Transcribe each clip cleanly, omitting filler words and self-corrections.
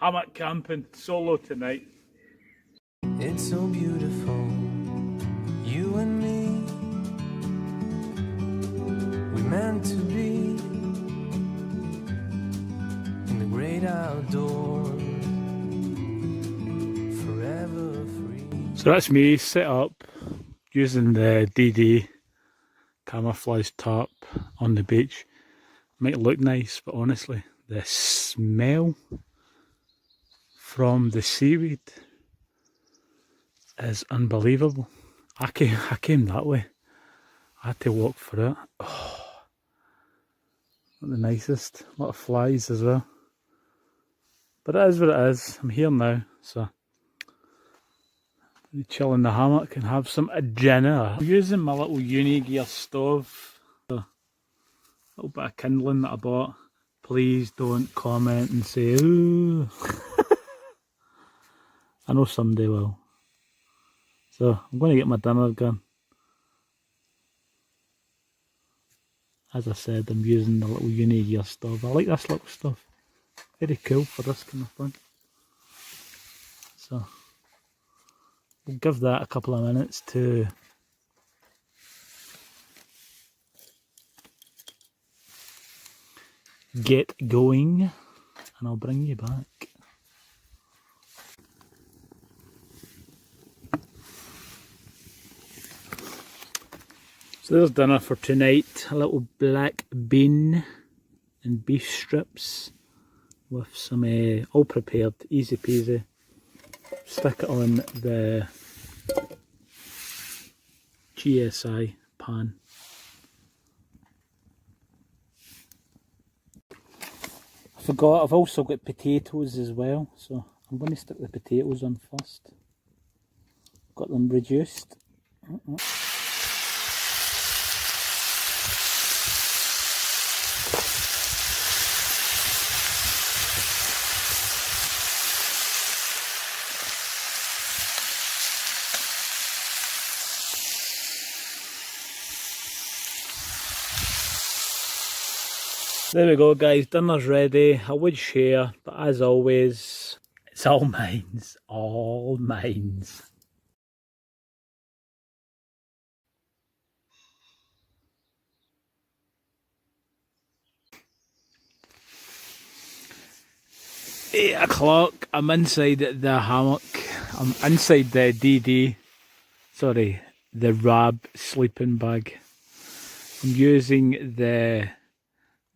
Hammock camping solo tonight. It's so beautiful, you and me. We meant to be in the great outdoors, forever free. So that's me set up using the DD camouflage tarp on the beach. Might look nice, but honestly, the smell from the seaweed is unbelievable. I came that way. I had to walk for it. Oh, not the nicest. A lot of flies as well. But it is what it is. I'm here now, so I'm chill in the hammock and have some dinner. I'm using my little Unigear stove. A little bit of kindling that I bought. Please don't comment and say, ooh. I know someday will. So I'm going to get my dinner going. As I said, I'm using the little Unigear stove. I like this little stuff. Very cool for this kind of thing. So we'll give that a couple of minutes to get going, and I'll bring you back. So there's dinner for tonight. A little black bean and beef strips with some all prepared, easy peasy. Stick it on the GSI pan. I forgot, I've also got potatoes as well, so I'm going to stick the potatoes on first. Got them reduced. There we go guys, dinner's ready. I would share, but as always, it's all mines, all mines. £8 I'm inside the hammock, I'm inside the DD, sorry, the RAB sleeping bag. I'm using the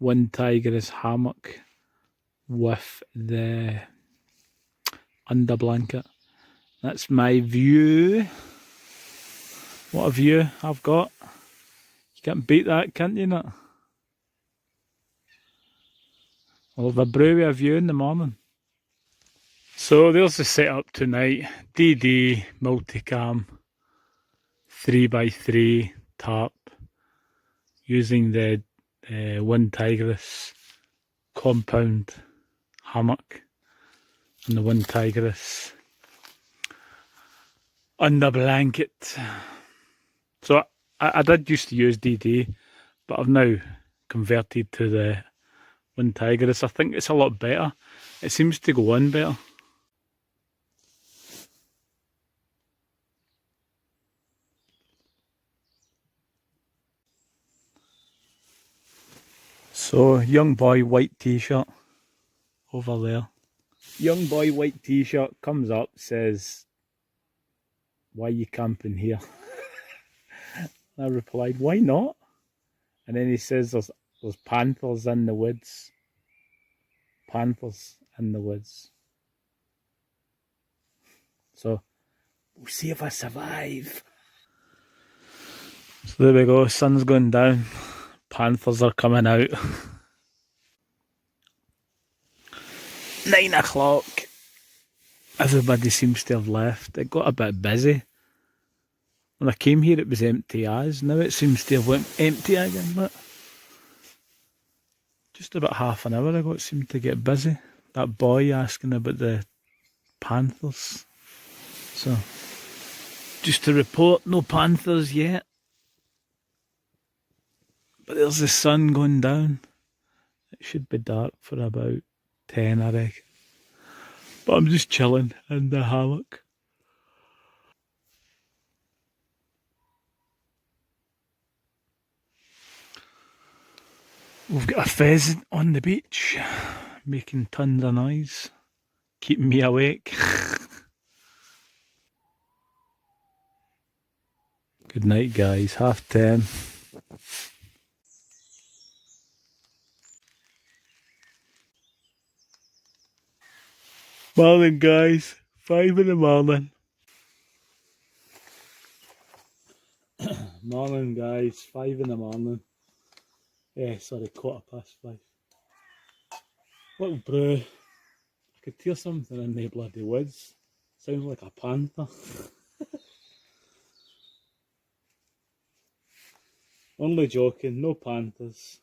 OneTigris hammock with the under blanket. That's my view. What a view I've got. You can't beat that, can't you not? I'll have a brewy view in the morning. So there's the setup tonight. DD multicam 3x3 tarp using the OneTigris compound hammock and the OneTigris under blanket. So I did used to use DD, but I've now converted to the OneTigris. I think it's a lot better. It seems to go on better. So, young boy white t-shirt over there. Young boy white t-shirt comes up, says, "Why are you camping here?" I replied, "Why not?" And then he says, there's panthers in the woods. Panthers in the woods. So, we'll see if I survive. So there we go, sun's going down. Panthers are coming out. 9 o'clock. Everybody seems to have left. It got a bit busy. When I came here it was empty as. Now it seems to have went empty again. But just about half an hour ago it seemed to get busy. That boy asking about the panthers. So, just to report, no panthers yet. But there's the sun going down. It should be dark for about 10, I reckon. But I'm just chilling in the hammock. We've got a pheasant on the beach, making tons of noise, keeping me awake. Good night, guys. 10:30. Morning, guys. 5 in the morning. Morning, guys. 5 in the morning. Yeah, sorry, 5:15. Little brew. I could hear something in the bloody woods. Sounds like a panther. Only joking, no panthers.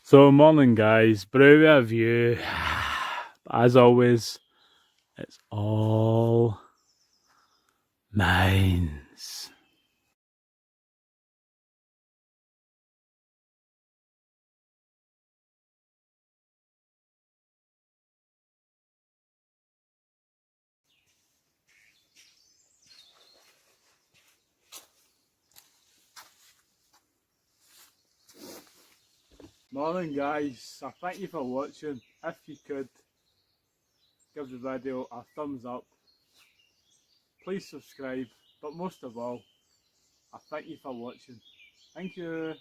So, morning, guys. Brew view. As always, it's all mines. Morning, guys. I thank you for watching. If you could give the video a thumbs up, please subscribe, but most of all, I thank you for watching. Thank you.